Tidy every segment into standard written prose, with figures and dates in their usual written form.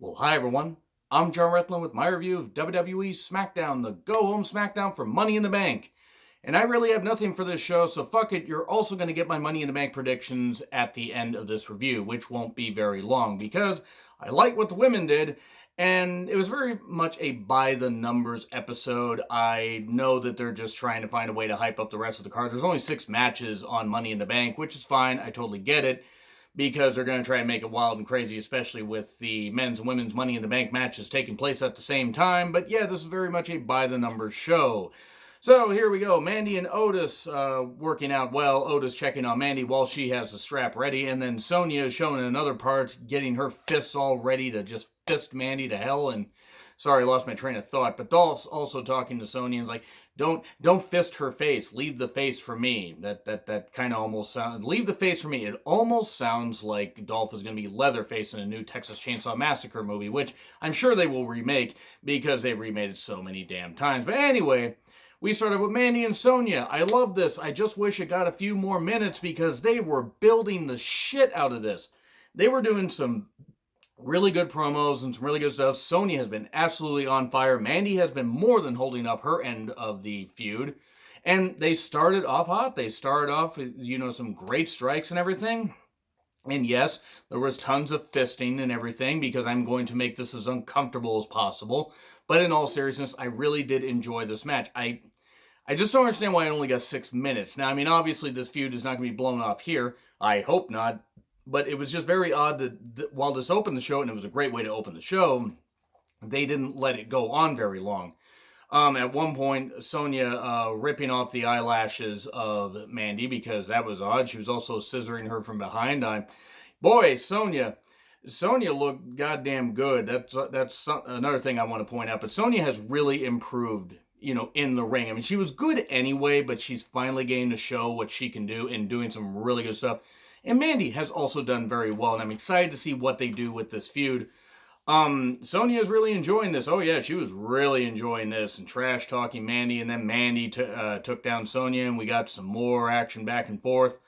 Well, hi everyone. I'm John Retlin with my review of WWE Smackdown, the go-home Smackdown for Money in the Bank. And I really have nothing for this show, so fuck it, you're also going to get my Money in the Bank predictions at the end of this review, which won't be very long, because I like what the women did, and it was very much a by-the-numbers episode. I know that they're just trying to find a way to hype up the rest of the card. There's only 6 matches on Money in the Bank, which is fine, I totally get it, because they're going to try and make it wild and crazy, especially with the men's and women's Money in the Bank matches taking place at the same time. But yeah, this is very much a by-the-numbers show. So here we go. Mandy and Otis working out well. Otis checking on Mandy while she has the strap ready. And then Sonya is showing another part, getting her fists all ready to just fist Mandy to hell. And sorry, I lost my train of thought. But Dolph's also talking to Sonya and is like, don't fist her face. Leave the face for me. That kind of almost sounds... Leave the face for me. It almost sounds like Dolph is going to be Leatherface in a new Texas Chainsaw Massacre movie, which I'm sure they will remake because they've remade it so many damn times. But anyway, we started with Mandy and Sonya. I love this. I just wish it got a few more minutes because they were building the shit out of this. They were doing some really good promos and some really good stuff. Sonya has been absolutely on fire. Mandy has been more than holding up her end of the feud. And they started off hot. They started off with, some great strikes and everything. And yes, there was tons of fisting and everything because I'm going to make this as uncomfortable as possible. But in all seriousness, I really did enjoy this match. I just don't understand why it only got 6 minutes. Now, I mean, obviously this feud is not going to be blown off here. I hope not. But it was just very odd that while this opened the show, and it was a great way to open the show, they didn't let it go on very long. At one point, Sonya ripping off the eyelashes of Mandy because that was odd. She was also scissoring her from behind. Boy, Sonya looked goddamn good. That's another thing I want to point out. But Sonya has really improved, in the ring. I mean, she was good anyway, but she's finally getting to show what she can do and doing some really good stuff. And Mandy has also done very well, and I'm excited to see what they do with this feud. Sonya is really enjoying this. Oh yeah, she was really enjoying this and trash-talking Mandy, and then Mandy took down Sonya, and we got some more action back and forth.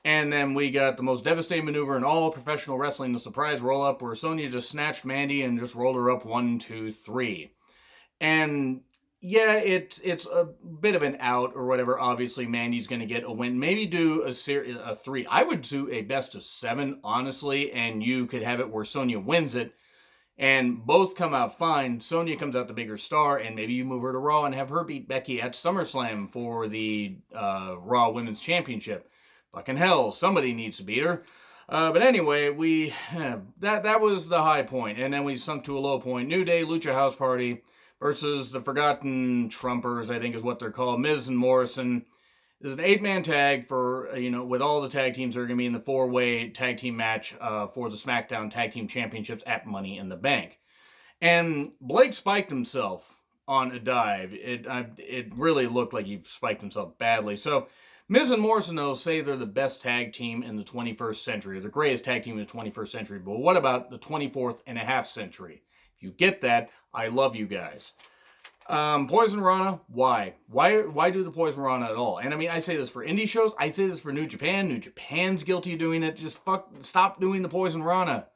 And then we got the most devastating maneuver in all professional wrestling, the surprise roll-up, where Sonya just snatched Mandy and just rolled her up 1, 2, 3. And yeah, it's a bit of an out or whatever. Obviously, Mandy's going to get a win. Maybe do a 3. I would do a best of 7, honestly, and you could have it where Sonya wins it, and both come out fine. Sonya comes out the bigger star, and maybe you move her to Raw and have her beat Becky at SummerSlam for the Raw Women's Championship. Fucking hell, somebody needs to beat her. But anyway, that was the high point, and then we sunk to a low point. New Day, Lucha House Party versus the Forgotten Trumpers, I think is what they're called. Miz and Morrison. There's an 8-man tag for, with all the tag teams that are going to be in the 4-way tag team match for the SmackDown Tag Team Championships at Money in the Bank. And Blake spiked himself on a dive. It really looked like he spiked himself badly. So Miz and Morrison, they'll say they're the best tag team in the 21st century, or the greatest tag team in the 21st century. But what about the 24th and a half century? If you get that, I love you guys. Poison Rana, why? Why do the Poison Rana at all? And I mean, I say this for indie shows. I say this for New Japan. New Japan's guilty of doing it. Just stop doing the Poison Rana.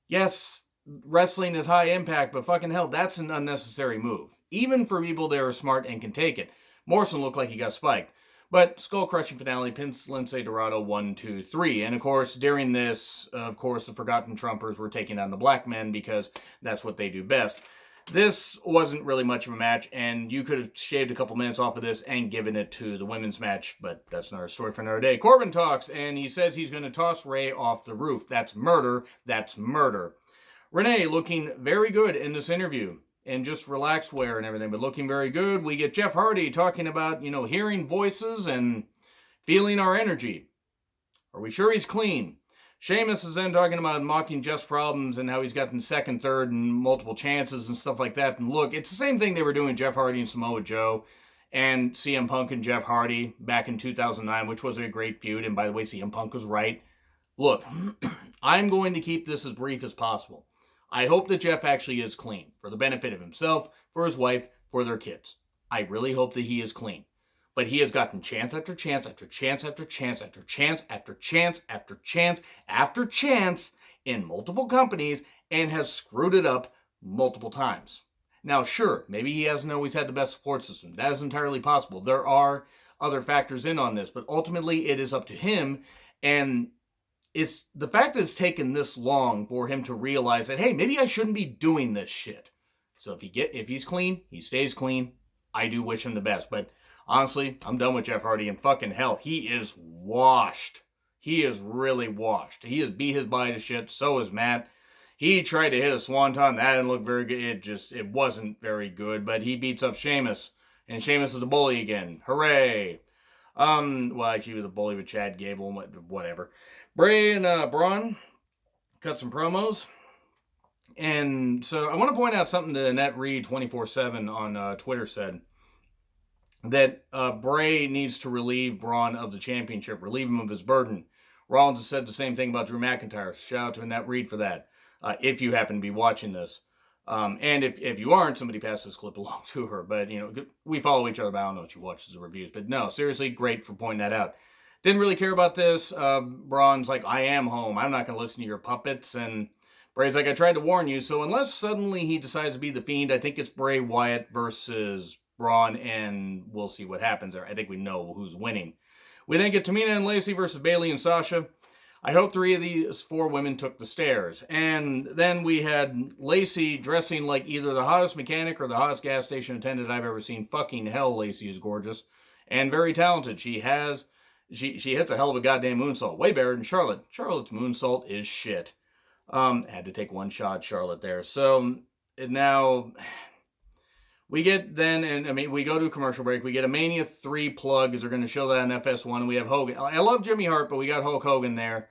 Yes, wrestling is high impact, but fucking hell, that's an unnecessary move. Even for people that are smart and can take it. Morrison looked like he got spiked. But skull-crushing finale, pins Lince Dorado 1, 2, 3. And of course, during this, the Forgotten Trumpers were taking on the Black Men because that's what they do best. This wasn't really much of a match, and you could have shaved a couple minutes off of this and given it to the women's match, but that's another story for another day. Corbin talks, and he says he's going to toss Ray off the roof. That's murder. That's murder. Renee looking very good in this interview. And just relaxed wear and everything, but looking very good. We get Jeff Hardy talking about, hearing voices and feeling our energy. Are we sure he's clean? Sheamus is then talking about mocking Jeff's problems and how he's gotten second, third, and multiple chances and stuff like that. And look, it's the same thing they were doing Jeff Hardy and Samoa Joe and CM Punk and Jeff Hardy back in 2009, which was a great feud. And by the way, CM Punk was right. Look, I'm going to keep this as brief as possible. I hope that Jeff actually is clean for the benefit of himself, for his wife, for their kids. I really hope that he is clean. But he has gotten chance after chance after chance after chance after chance after chance after chance after chance in multiple companies and has screwed it up multiple times. Now, sure, maybe he hasn't always had the best support system. That is entirely possible. There are other factors in on this, but ultimately it is up to him. And it's the fact that it's taken this long for him to realize that, hey, maybe I shouldn't be doing this shit. So if he's clean, he stays clean. I do wish him the best. But honestly, I'm done with Jeff Hardy, and fucking hell, he is washed. He is really washed. He has beat his body to shit. So is Matt. He tried to hit a swanton. That didn't look very good. It wasn't very good. But he beats up Sheamus. And Sheamus is a bully again. Hooray. Well, actually, he was a bully with Chad Gable. Whatever. Bray and Braun cut some promos. And so I want to point out something that Annette Reed 24/7 on Twitter said. That Bray needs to relieve Braun of the championship. Relieve him of his burden. Rollins has said the same thing about Drew McIntyre. Shout out to Annette Reed for that. If you happen to be watching this. And if you aren't, somebody pass this clip along to her. But, we follow each other, but I don't know if she watches the reviews. But no, seriously, great for pointing that out. Didn't really care about this. Braun's like, I am home. I'm not going to listen to your puppets. And Bray's like, I tried to warn you. So unless suddenly he decides to be the Fiend, I think it's Bray Wyatt versus Braun, and we'll see what happens there. I think we know who's winning. We then get Tamina and Lacey versus Bayley and Sasha. I hope 3 of these 4 women took the stairs. And then we had Lacey dressing like either the hottest mechanic or the hottest gas station attendant I've ever seen. Fucking hell, Lacey is gorgeous. And very talented. She hits a hell of a goddamn moonsault. Way better than Charlotte. Charlotte's moonsault is shit. Had to take one shot, Charlotte, there. So, now... We get then, we go to a commercial break. We get a Mania 3 plug, because they're going to show that on FS1. And we have Hogan. I love Jimmy Hart, but we got Hulk Hogan there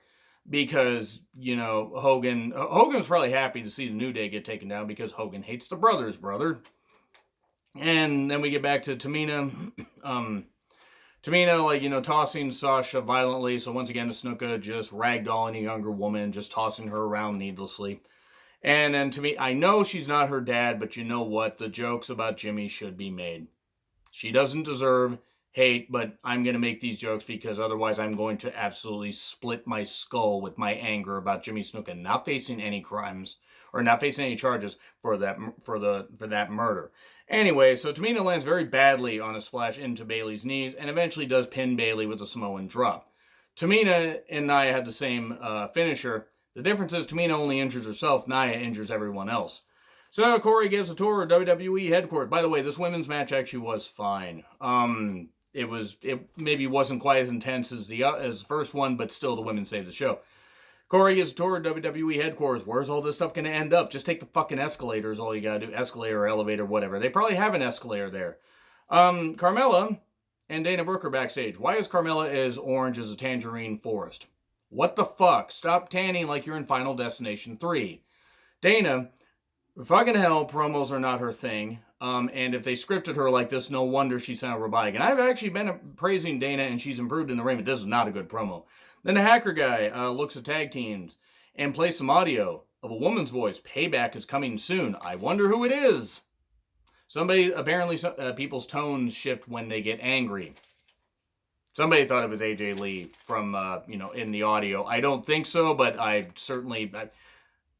because, Hogan was probably happy to see the New Day get taken down because Hogan hates the brothers, brother. And then we get back to Tamina. Tamina, tossing Sasha violently. So once again, Snuka just ragdolling a younger woman, just tossing her around needlessly. And then to me, I know she's not her dad, but you know what? The jokes about Jimmy should be made. She doesn't deserve hate, but I'm going to make these jokes because otherwise I'm going to absolutely split my skull with my anger about Jimmy Snuka not facing any crimes or not facing any charges for that murder. Anyway, so Tamina lands very badly on a splash into Bayley's knees and eventually does pin Bayley with a Samoan drop. Tamina and Nia had the same finisher. The difference is Tamina only injures herself, Nia injures everyone else. So Corey gives a tour of WWE headquarters. By the way, this women's match actually was fine. It maybe wasn't quite as intense as the first one, but still the women saved the show. Corey gives a tour of WWE headquarters. Where's all this stuff going to end up? Just take the fucking escalator is all you got to do. Escalator or elevator, whatever. They probably have an escalator there. Carmella and Dana Brooke are backstage. Why is Carmella as orange as a tangerine forest? What the fuck? Stop tanning like you're in Final Destination 3. Dana, fucking hell, promos are not her thing. And if they scripted her like this, no wonder she sounded robotic. And I've actually been praising Dana, and she's improved in the ring, but this is not a good promo. Then the hacker guy looks at tag teams and plays some audio of a woman's voice. Payback is coming soon. I wonder who it is. Apparently, people's tones shift when they get angry. Somebody thought it was AJ Lee from, in the audio. I don't think so, but I certainly...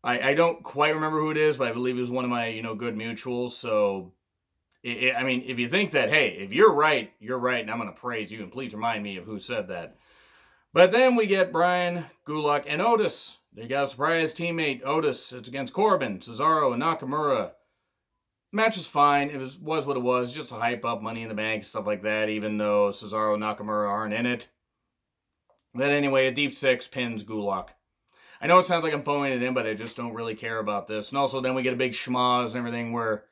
I don't quite remember who it is, but I believe it was one of my, good mutuals. So, if you think that, hey, if you're right, and I'm going to praise you, and please remind me of who said that. But then we get Bryan, Gulak, and Otis. They got a surprise teammate, Otis. It's against Corbin, Cesaro, and Nakamura. Match was fine. It was what it was. Just a hype up, Money in the Bank, stuff like that, even though Cesaro and Nakamura aren't in it. But anyway, a deep 6 pins Gulak. I know it sounds like I'm phoning it in, but I just don't really care about this. And also then we get a big schmoz and everything where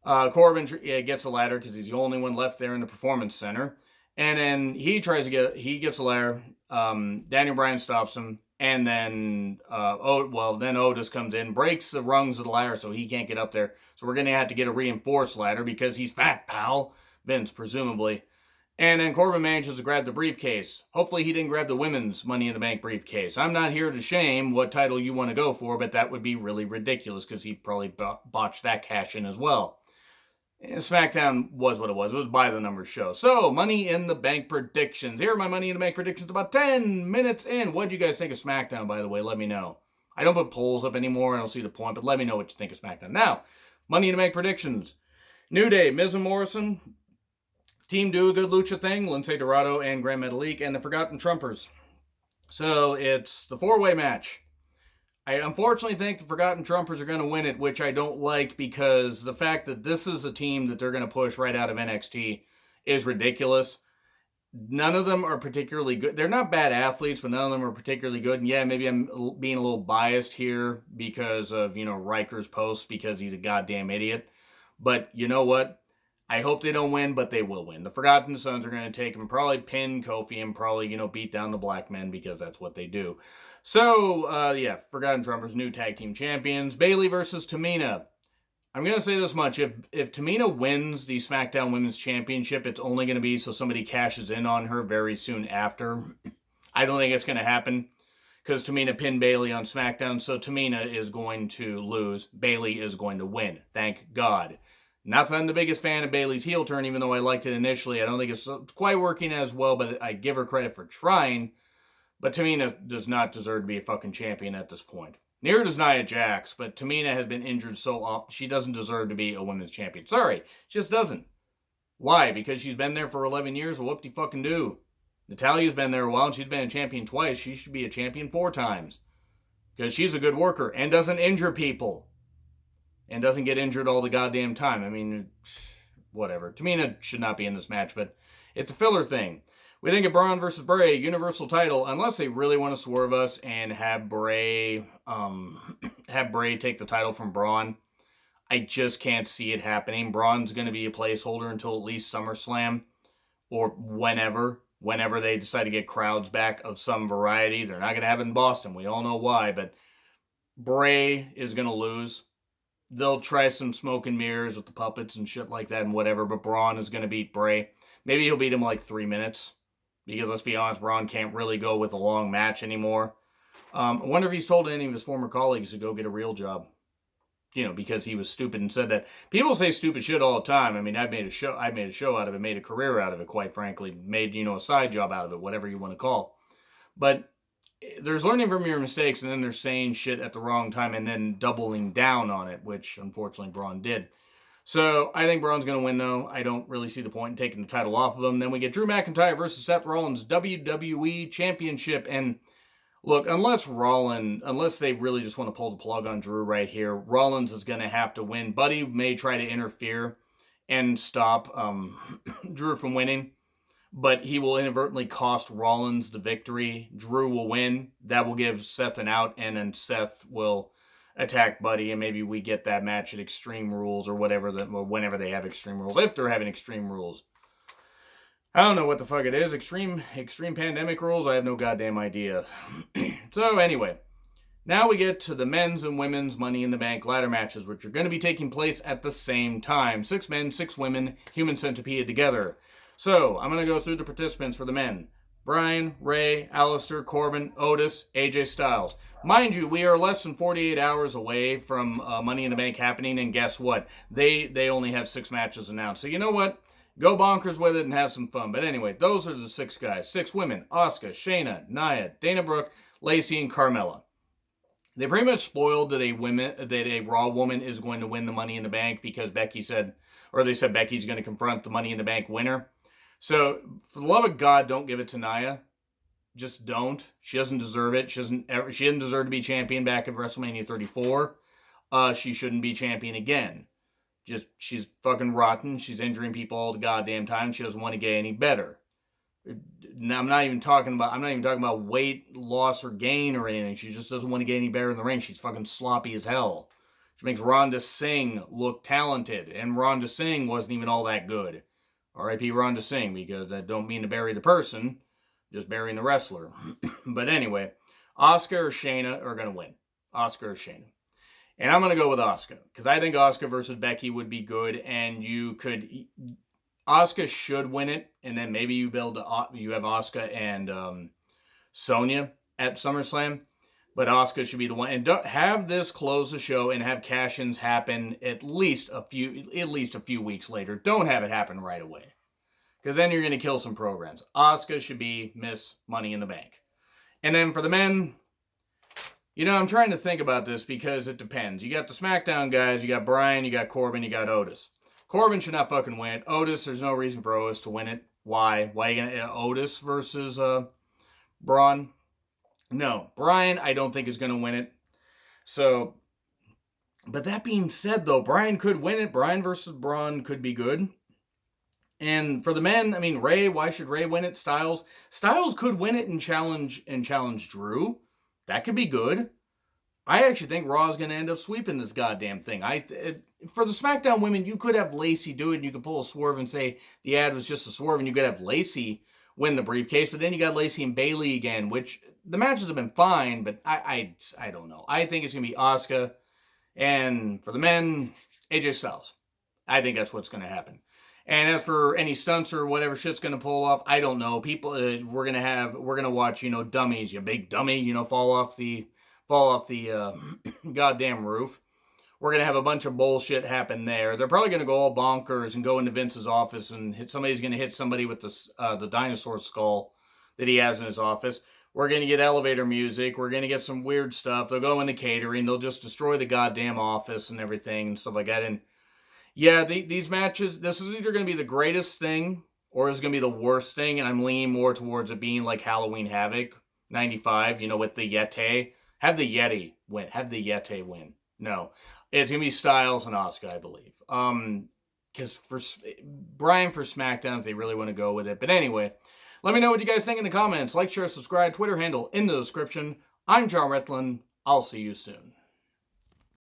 Corbin gets a ladder because he's the only one left there in the Performance Center. And then he gets a ladder. Daniel Bryan stops him. And then, then Otis comes in, breaks the rungs of the ladder so he can't get up there. So we're going to have to get a reinforced ladder because he's fat, pal. Vince, presumably. And then Corbin manages to grab the briefcase. Hopefully he didn't grab the women's Money in the Bank briefcase. I'm not here to shame what title you want to go for, but that would be really ridiculous because he probably botched that cash in as well. And SmackDown was what it was. It was by the numbers show. So, Money in the Bank predictions. Here are my Money in the Bank predictions about 10 minutes in. What do you guys think of SmackDown, by the way? Let me know. I don't put polls up anymore. I don't see the point, but let me know what you think of SmackDown. Now, Money in the Bank predictions. New Day, Miz and Morrison. Team do a good lucha thing. Lince Dorado and Grand Metalik and the Forgotten Trumpers. So it's the four-way match. I unfortunately think the Forgotten Trumpers are going to win it, which I don't like because the fact that this is a team that they're going to push right out of NXT is ridiculous. None of them are particularly good. They're not bad athletes, but none of them are particularly good. And yeah, maybe I'm being a little biased here because of, Riker's posts because he's a goddamn idiot. But you know what? I hope they don't win, but they will win. The Forgotten Sons are going to take him, probably pin Kofi and probably, beat down the black men because that's what they do. So, Forgotten Trumpers, new tag team champions. Bayley versus Tamina. I'm going to say this much. If Tamina wins the SmackDown Women's Championship, it's only going to be so somebody cashes in on her very soon after. I don't think it's going to happen because Tamina pinned Bayley on SmackDown, so Tamina is going to lose. Bayley is going to win. Thank God. Not that I'm the biggest fan of Bayley's heel turn, even though I liked it initially. I don't think it's quite working as well, but I give her credit for trying. But Tamina does not deserve to be a fucking champion at this point. Neither does Nia Jax, but Tamina has been injured so often, she doesn't deserve to be a women's champion. Sorry, she just doesn't. Why? Because she's been there for 11 years? Well, whoop-de-fucking-do. Natalia's been there a while, and she's been a champion twice. She should be a champion 4 times. Because she's a good worker, and doesn't injure people. And doesn't get injured all the goddamn time. I mean, whatever. Tamina should not be in this match, but it's a filler thing. We think of Braun versus Bray, Universal title, unless they really want to swerve us and have Bray take the title from Braun. I just can't see it happening. Braun's going to be a placeholder until at least SummerSlam or whenever they decide to get crowds back of some variety. They're not going to have it in Boston. We all know why, but Bray is going to lose. They'll try some smoke and mirrors with the puppets and shit like that and whatever, but Braun is going to beat Bray. Maybe he'll beat him like 3 minutes. Because let's be honest, Braun can't really go with a long match anymore. I wonder if he's told any of his former colleagues to go get a real job. Because he was stupid and said that. People say stupid shit all the time. I mean, I made a show out of it, made a career out of it, quite frankly. Made, a side job out of it, whatever you want to call. But there's learning from your mistakes, and then there's saying shit at the wrong time and then doubling down on it, which unfortunately Braun did. So, I think Braun's going to win, though. I don't really see the point in taking the title off of him. Then we get Drew McIntyre versus Seth Rollins, WWE Championship. And, look, unless they really just want to pull the plug on Drew right here, Rollins is going to have to win. Buddy may try to interfere and stop Drew from winning, but he will inadvertently cost Rollins the victory. Drew will win. That will give Seth an out, and then Seth will attack Buddy, and maybe we get that match at Extreme Rules or whatever, whenever they have Extreme Rules, if they're having Extreme Rules. I don't know what the fuck it is. Extreme Pandemic Rules? I have no goddamn idea. So anyway, now we get to the men's and women's Money in the Bank ladder matches, which are going to be taking place at the same time. 6 men, 6 women, human centipede together. So, I'm going to go through the participants for the men. Bryan, Ray, Alistair, Corbin, Otis, AJ Styles. Mind you, we are less than 48 hours away from Money in the Bank happening, and guess what? They only have 6 matches announced. So you know what? Go bonkers with it and have some fun. But anyway, those are the 6 guys. 6 women. Asuka, Shayna, Nia, Dana Brooke, Lacey, and Carmella. They pretty much spoiled that a Raw woman is going to win the Money in the Bank because they said Becky's going to confront the Money in the Bank winner. So, for the love of God, don't give it to Nia. Just don't. She doesn't deserve it. She didn't deserve to be champion back at WrestleMania 34. She shouldn't be champion again. She's fucking rotten. She's injuring people all the goddamn time. She doesn't want to get any better. Now, I'm not even talking about weight loss or gain or anything. She just doesn't want to get any better in the ring. She's fucking sloppy as hell. She makes Rhonda Singh look talented, and Rhonda Singh wasn't even all that good. R.I.P. Rhonda Singh, because I don't mean to bury the person, just burying the wrestler. But anyway, Asuka or Shayna are going to win. Asuka or Shayna. And I'm going to go with Asuka, because I think Asuka versus Becky would be good, and Asuka should win it, and then maybe you have Asuka and Sonya at SummerSlam, but Asuka should be the one. And don't have this close the show and have cash-ins happen at least a few weeks later. Don't have it happen right away, because then you're going to kill some programs. Asuka should be Miss Money in the Bank. And then for the men, You know, I'm trying to think about this because it depends. You got the SmackDown guys, you got Bryan, you got Corbin, you got Otis. Corbin should not fucking win it. Otis, there's no reason for Otis to win it. Why? Why are you gonna Otis versus Braun? No. Bryan, I don't think is gonna win it. So, but that being said, though, Bryan could win it. Bryan versus Braun could be good. And for the men, I mean, Ray, why should Ray win it? Styles could win it and challenge Drew. That could be good. I actually think Raw's going to end up sweeping this goddamn thing. For the SmackDown women, you could have Lacey do it, and you could pull a swerve and say the ad was just a swerve, and you could have Lacey win the briefcase, but then you got Lacey and Bayley again, which the matches have been fine, but I don't know. I think it's going to be Asuka, and for the men, AJ Styles. I think that's what's going to happen. And as for any stunts or whatever shit's going to pull off, I don't know. People, we're going to watch, dummies, you big dummy, fall off the goddamn roof. We're going to have a bunch of bullshit happen there. They're probably going to go all bonkers and go into Vince's office and somebody's going to hit somebody with the dinosaur skull that he has in his office. We're going to get elevator music. We're going to get some weird stuff. They'll go into catering. They'll just destroy the goddamn office and everything and stuff like that. And yeah, these matches, this is either going to be the greatest thing or it's going to be the worst thing. And I'm leaning more towards it being like Halloween Havoc 95, with the Yeti. Have the Yeti win. Have the Yeti win. No. It's going to be Styles and Asuka, I believe. Because for Bryan for SmackDown, if they really want to go with it. But anyway, let me know what you guys think in the comments. Like, share, subscribe, Twitter handle in the description. I'm John Retlin. I'll see you soon.